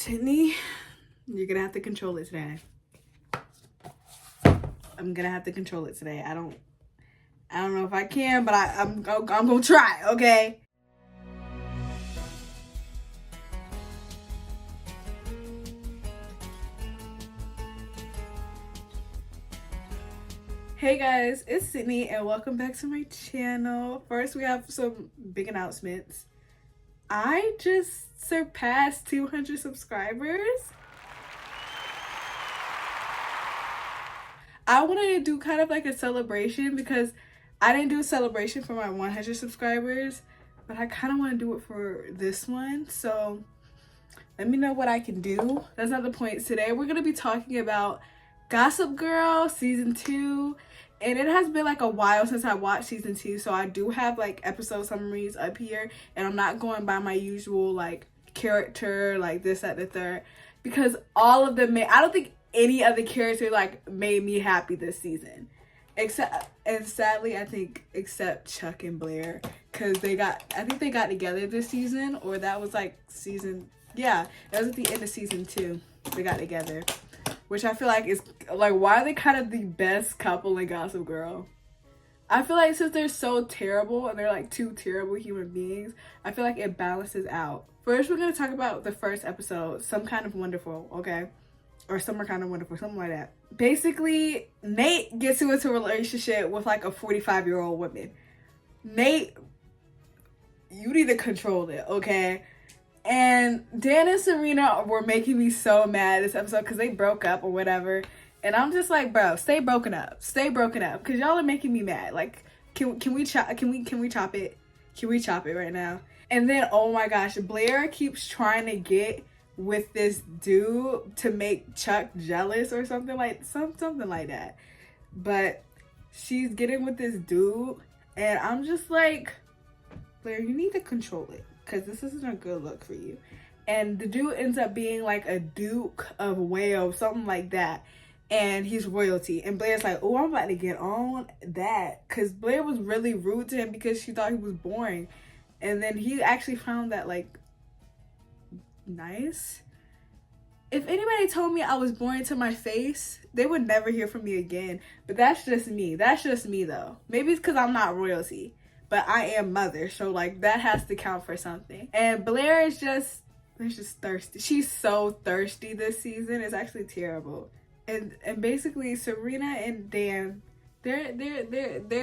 Sydney, you're gonna have to control it today. I'm gonna have to control it today. I don't know if I can, but I'm gonna try, okay? Hey guys, it's Sydney and welcome back to my channel. First, we have some big announcements. I just surpassed 200 subscribers. I wanted to do kind of like a celebration because I didn't do a celebration for my 100 subscribers, but I kind of want to do it for this one. So let me know what I can do. That's not the point. Today we're going to be talking about Gossip Girl season 2. And it has been like a while since I watched season 2, so I do have like episode summaries up here, and I'm not going by my usual like character, like this, that, the third, because all of them I don't think any other character like made me happy this season, except, and sadly I think except Chuck and Blair, because I think they got together this season, or that was like season, yeah, that was at the end of season 2, they got together. Which I feel like is, like, why are they kind of the best couple in Gossip Girl? I feel like since they're so terrible and they're like two terrible human beings, I feel like it balances out. First, we're going to talk about the first episode, Some Kind of Wonderful, okay? Or Summer Kind of Wonderful, something like that. Basically, Nate gets into a relationship with like a 45-year-old woman. Nate, you need to control it, okay? And Dan and Serena were making me so mad this episode because they broke up or whatever. And I'm just like, bro, stay broken up. Stay broken up. Because y'all are making me mad. Like, can we chop it? Can we chop it right now? And then, oh my gosh, Blair keeps trying to get with this dude to make Chuck jealous or something like that. But she's getting with this dude. And I'm just like, Blair, you need to control it. Because this isn't a good look for you. And the dude ends up being like a Duke of Wales, something like that. And he's royalty. And Blair's like, oh, I'm about to get on that. Because Blair was really rude to him because she thought he was boring. And then he actually found that like nice. If anybody told me I was boring to my face, they would never hear from me again. But that's just me. That's just me though. Maybe it's because I'm not royalty. But I am mother, so like that has to count for something. And Blair is just thirsty. She's so thirsty this season. It's actually terrible. And basically Serena and Dan, they're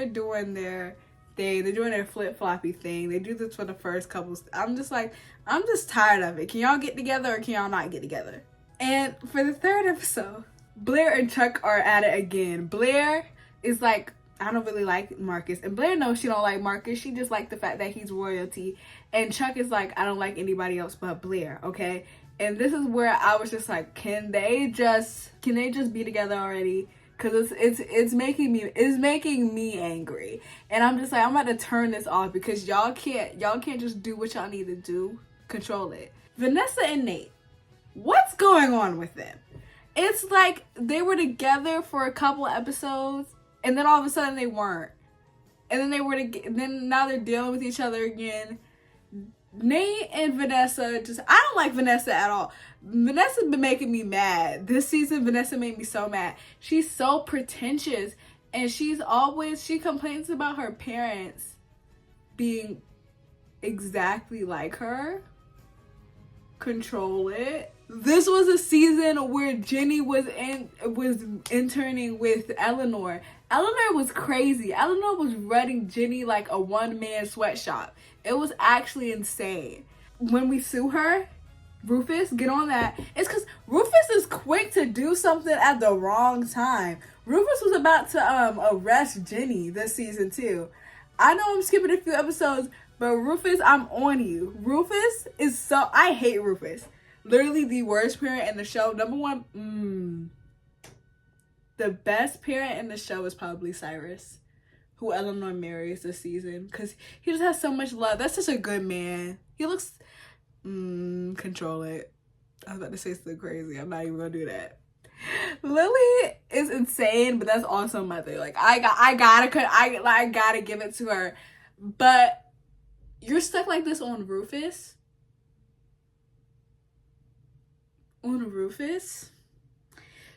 doing their thing. They're doing their flip-floppy thing. They do this for the first couple. I'm just tired of it. Can y'all get together or can y'all not get together? And for the third episode, Blair and Chuck are at it again. Blair is like, I don't really like Marcus. And Blair knows she don't like Marcus. She just liked the fact that he's royalty. And Chuck is like, I don't like anybody else but Blair, okay? And this is where I was just like, can they just be together already? Because it's making me angry. And I'm just like, I'm about to turn this off because y'all can't just do what y'all need to do. Control it. Vanessa and Nate, what's going on with them? It's like they were together for a couple episodes. And then all of a sudden they weren't. And then then now they're dealing with each other again. Nate and Vanessa I don't like Vanessa at all. Vanessa's been making me mad. This season, Vanessa made me so mad. She's so pretentious. And she complains about her parents being exactly like her. Control it. This was a season where Jenny was interning with Eleanor. Eleanor was crazy. Eleanor was running Jenny like a one-man sweatshop. It was actually insane. When we sue her, Rufus, get on that. It's because Rufus is quick to do something at the wrong time. Rufus was about to arrest Jenny this season too. I know I'm skipping a few episodes, but Rufus, I'm on you. Rufus is so... I hate Rufus. Literally the worst parent in the show. Number one, the best parent in the show is probably Cyrus, who Eleanor marries this season, because he just has so much love. That's such a good man. He looks... control it. I was about to say something crazy. I'm not even gonna do that. Lily is insane, but that's also mother. Like, I gotta give it to her. But you're stuck like this on Rufus. Rufus.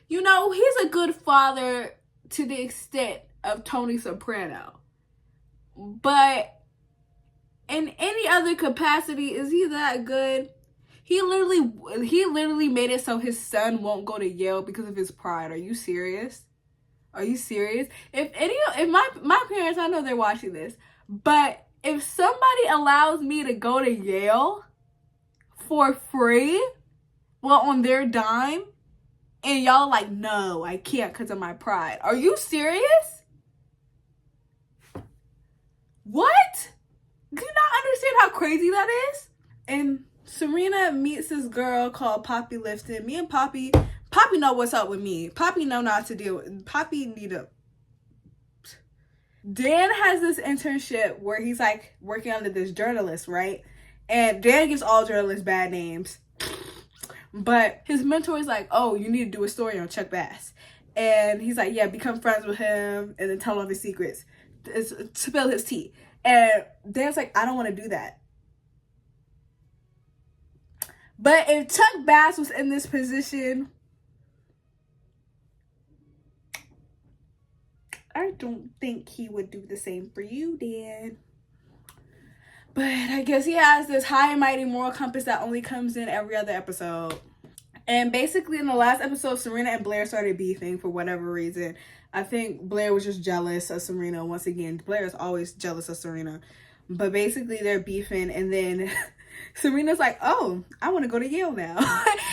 You know, he's a good father to the extent of Tony Soprano. But in any other capacity, is he that good? He literally made it so his son won't go to Yale because of his pride. Are you serious? Are you serious? If my parents, I know they're watching this, but if somebody allows me to go to Yale for free, well, on their dime, and y'all like, no, I can't because of my pride. Are you serious? What? Do you not understand how crazy that is? And Serena meets this girl called Poppy Lifton. Me and Poppy know what's up with me. Poppy know not to deal with. Poppy need a. Dan has this internship where he's like working under this journalist, right? And Dan gives all journalists bad names. But his mentor is like, oh, you need to do a story on Chuck Bass. And he's like, yeah, become friends with him and then tell all his secrets. Spill his tea. And Dan's like, I don't want to do that. But if Chuck Bass was in this position, I don't think he would do the same for you, Dan. But I guess he has this high and mighty moral compass that only comes in every other episode. And basically in the last episode, Serena and Blair started beefing for whatever reason. I think Blair was just jealous of Serena once again. Blair is always jealous of Serena. But basically they're beefing, and then Serena's like, oh, I want to go to Yale now.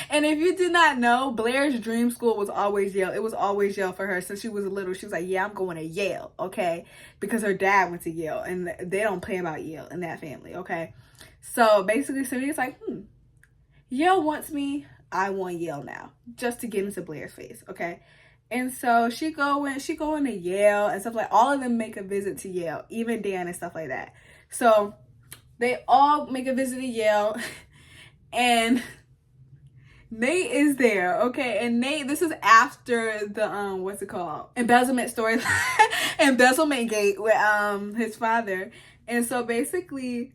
And if you did not know, Blair's dream school was always Yale. It was always Yale for her since she was little. She was like, yeah, I'm going to Yale, okay? Because her dad went to Yale, and they don't play about Yale in that family, okay? So basically Serena's like, Yale wants me. I want Yale now, just to get into Blair's face, okay? And so she going to Yale and stuff like. All of them make a visit to Yale, even Dan and stuff like that. So they all make a visit to Yale, and Nate is there, okay? And Nate, this is after the what's it called? Embezzlement storyline, embezzlement gate with his father. And so basically,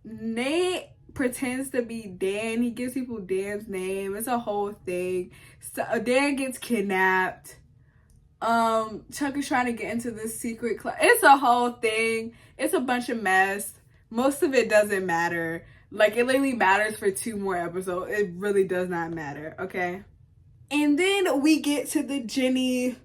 Nate pretends to be Dan. He gives people Dan's name. It's a whole thing. So Dan gets kidnapped. Chuck is trying to get into this secret club. It's a whole thing. It's a bunch of mess. Most of it doesn't matter. Like, it literally matters for 2 more episodes. It really does not matter, okay? And then we get to the Jenny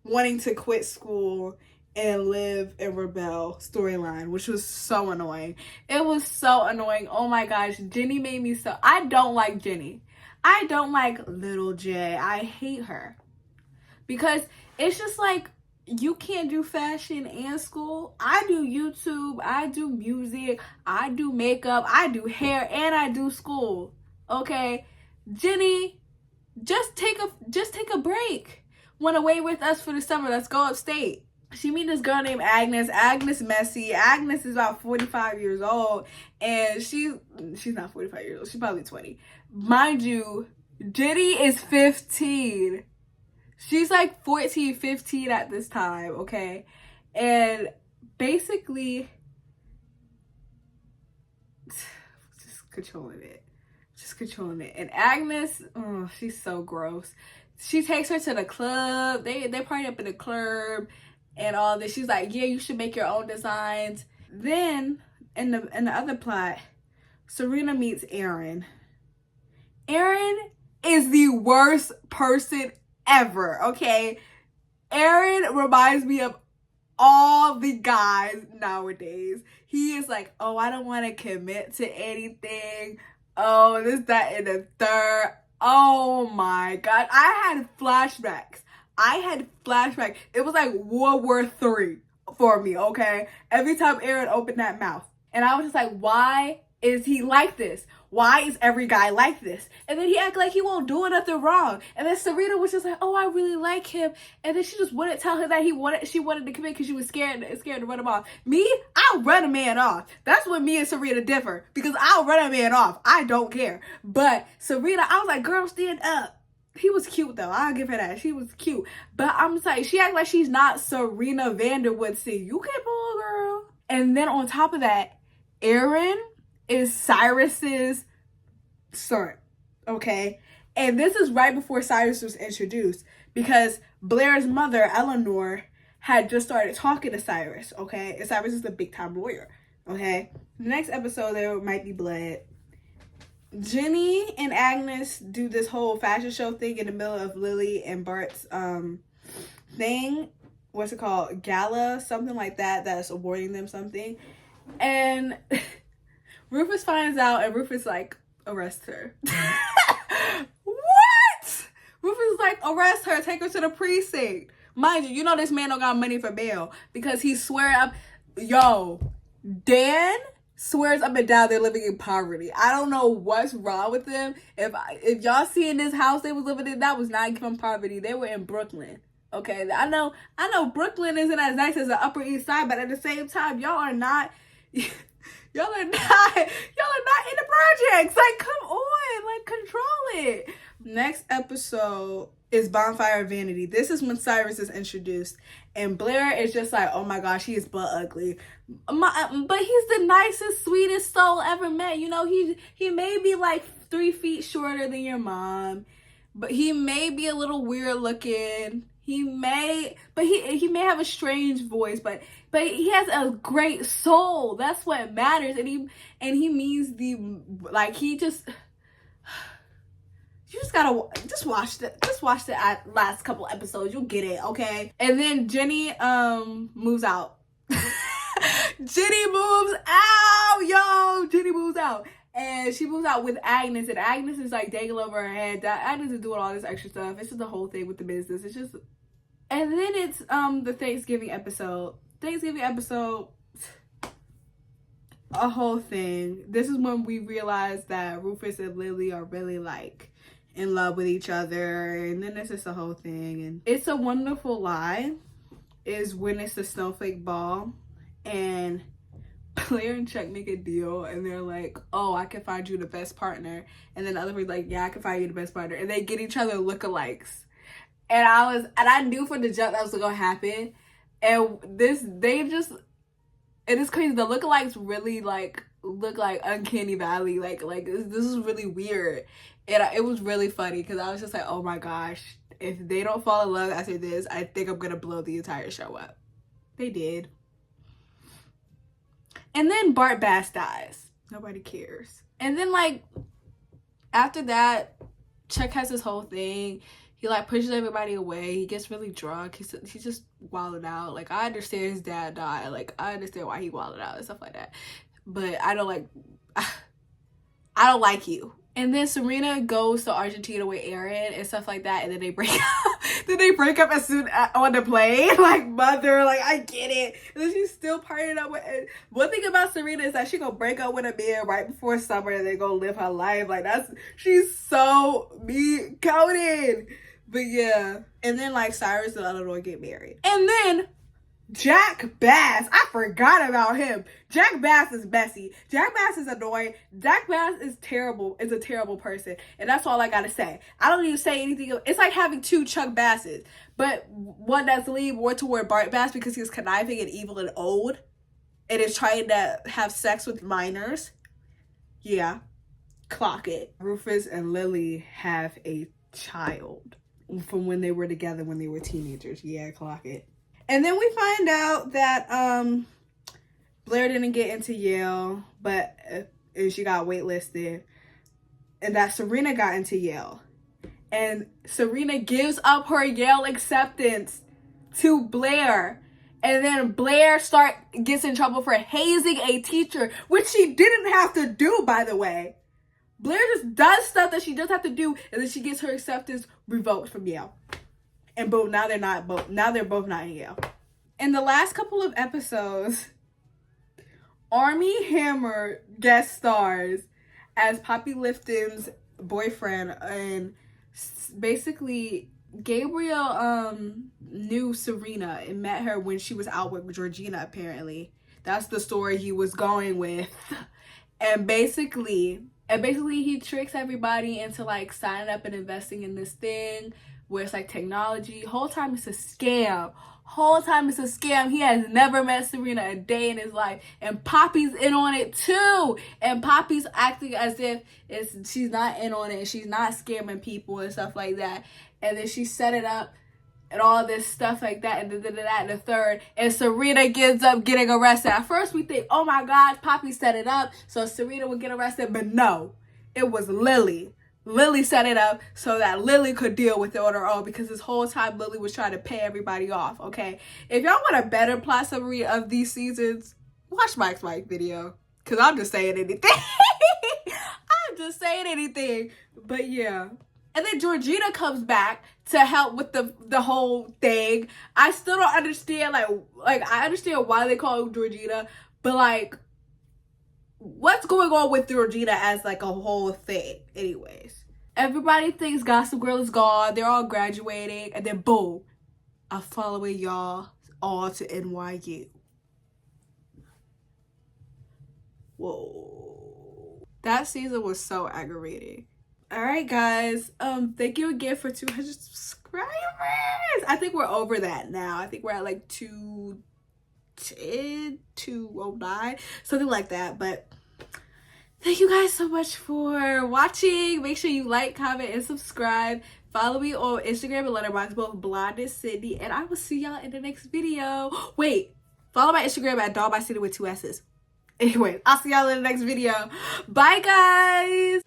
wanting to quit school and live and rebel storyline, which was so annoying. It was so annoying. Oh my gosh, Jenny made me so... I don't like Jenny. I don't like little J. I hate her. Because it's just like, you can't do fashion and school. I do YouTube, I do music, I do makeup, I do hair, and I do school. Okay? Jenny, just take a break. Went away with us for the summer. Let's go upstate. She meet this girl named Agnes. Agnes messy. Agnes is about 45 years old. And she's not 45 years old. She's probably 20. Mind you, Jenny is 15. She's like 14, 15 at this time, okay? And basically, just controlling it. Just controlling it. And Agnes, oh, she's so gross. She takes her to the club. They party up in the club and all this. She's like, yeah, you should make your own designs. Then, in the other plot, Serena meets Aaron. Aaron is the worst person ever, okay? Aaron reminds me of all the guys nowadays. He is like, oh, I don't want to commit to anything. Oh, this, that, and the third. Oh my God. I had flashbacks. It was like World War III for me, okay? Every time Aaron opened that mouth. And I was just like, why is he like this? Why is every guy like this? And then he acted like he won't do nothing wrong. And then Serena was just like, oh, I really like him. And then she just wouldn't tell him that she wanted to commit because she was scared to run him off. Me, I'll run a man off. That's when me and Serena differ, because I'll run a man off. I don't care. But Serena, I was like, girl, stand up. He was cute though. I'll give her that. She was cute. But I'm like, she act like she's not Serena Vanderwoodson. You can't pull, girl. And then on top of that, Aaron is Cyrus's son, okay? And this is right before Cyrus was introduced, because Blair's mother, Eleanor, had just started talking to Cyrus, okay? And Cyrus is a big-time lawyer, okay? The next episode, there might be blood. Jenny and Agnes do this whole fashion show thing in the middle of Lily and Bart's thing. What's it called? Gala, something like that, that's awarding them something. And Rufus finds out, and Rufus like, arrest her. What? Rufus is like, arrest her, take her to the precinct. Mind you, you know this man don't got money for bail because he swear up. Yo, Dan swears up and down they're living in poverty. I don't know what's wrong with them. If y'all see in this house they was living in, that was not even poverty. They were in Brooklyn. Okay, I know Brooklyn isn't as nice as the Upper East Side, but at the same time, y'all are not in the projects. Like, come on, like, control it. Next episode is Bonfire of Vanity. This is when Cyrus is introduced, and Blair is just like, oh my gosh, he is butt ugly. But he's the nicest, sweetest soul ever met. You know, he may be like 3 feet shorter than your mom, but he may be a little weird looking. He may have a strange voice, but he has a great soul. That's what matters. And he means you just gotta watch the last couple episodes. You'll get it, okay? And then Jenny moves out. Jenny moves out. And she moves out with Agnes, and Agnes is like dangling over her head. Agnes is doing all this extra stuff. It's just the whole thing with the business. It's just, and then it's the Thanksgiving episode. A whole thing. This is when we realize that Rufus and Lily are really like in love with each other, and then it's just a whole thing. And It's a Wonderful Lie is when it's the snowflake ball, and Blair and Chuck make a deal, and they're like, oh, I can find you the best partner. And then the other one's like, yeah, I can find you the best partner. And they get each other lookalikes. And I knew from the jump that was gonna happen. And it's crazy. The lookalikes really like look like Uncanny Valley. Like this is really weird. And it was really funny because I was just like, oh my gosh, if they don't fall in love after this, I think I'm gonna blow the entire show up. They did. And then Bart Bass dies. Nobody cares. And then, like, after that, Chuck has this whole thing. He, like, pushes everybody away. He gets really drunk. He's just wilding out. Like, I understand his dad died. Like, I understand why he wilded out and stuff like that. But I don't like you. And then Serena goes to Argentina with Aaron and stuff like that, and then they break up. As soon on the plane. Like, mother, like, I get it. And then she's still partying up with. One thing about Serena is that she gonna break up with a man right before summer, and they gonna live her life. Like, she's so me coded. But yeah, and then like Cyrus and Eleanor get married, and then Jack Bass, I forgot about him. Jack Bass is messy. Jack Bass is annoying. Jack Bass is terrible, is a terrible person. And that's all I gotta say. I don't even say anything. It's like having 2 Chuck Basses, but one that's leaning more toward Bart Bass because he's conniving and evil and old and is trying to have sex with minors. Yeah, clock it. Rufus and Lily have a child from when they were together when they were teenagers. Yeah, clock it. And then we find out that Blair didn't get into Yale, but she got waitlisted. And that Serena got into Yale. And Serena gives up her Yale acceptance to Blair. And then Blair gets in trouble for hazing a teacher, which she didn't have to do, by the way. Blair just does stuff that she doesn't have to do, and then she gets her acceptance revoked from Yale. And boom, now they're both not in Yale. In the last couple of episodes, Armie Hammer guest stars as Poppy Lifton's boyfriend, and basically Gabriel knew Serena and met her when she was out with Georgina, apparently. That's the story he was going with. And basically he tricks everybody into like signing up and investing in this thing where it's like technology. Whole time it's a scam. Whole time it's a scam. He has never met Serena a day in his life, and Poppy's in on it too. And Poppy's acting as if she's not in on it, she's not scamming people and stuff like that. And then she set it up and all this stuff like that, and that and the third. And Serena gets up getting arrested. At first we think, oh my God, Poppy set it up so Serena would get arrested, but no, it was Lily. Lily set it up so that Lily could deal with it on her own, because this whole time Lily was trying to pay everybody off, okay? If y'all want a better plot summary of these seasons, watch Mike's Mike video, because I'm just saying anything. I'm just saying anything. But yeah. And then Georgina comes back to help with the whole thing. I still don't understand, like I understand why they call her Georgina, but like, what's going on with Georgina as like a whole thing? Anyways, everybody thinks Gossip Girl is gone. They're all graduating, and then boom, I'm following y'all all to NYU. Whoa, that season was so aggravating. All right, guys. Thank you again for 200 subscribers. I think we're over that now. I think we're at like 210, 209, something like that. But thank you guys so much for watching. Make sure you like, comment, and subscribe. Follow me on Instagram and letterboxd, both blondedsydney, and I will see y'all in the next video. Wait, follow my Instagram at blondedsydney with 2 S's. Anyway, I'll see y'all in the next video. Bye, guys.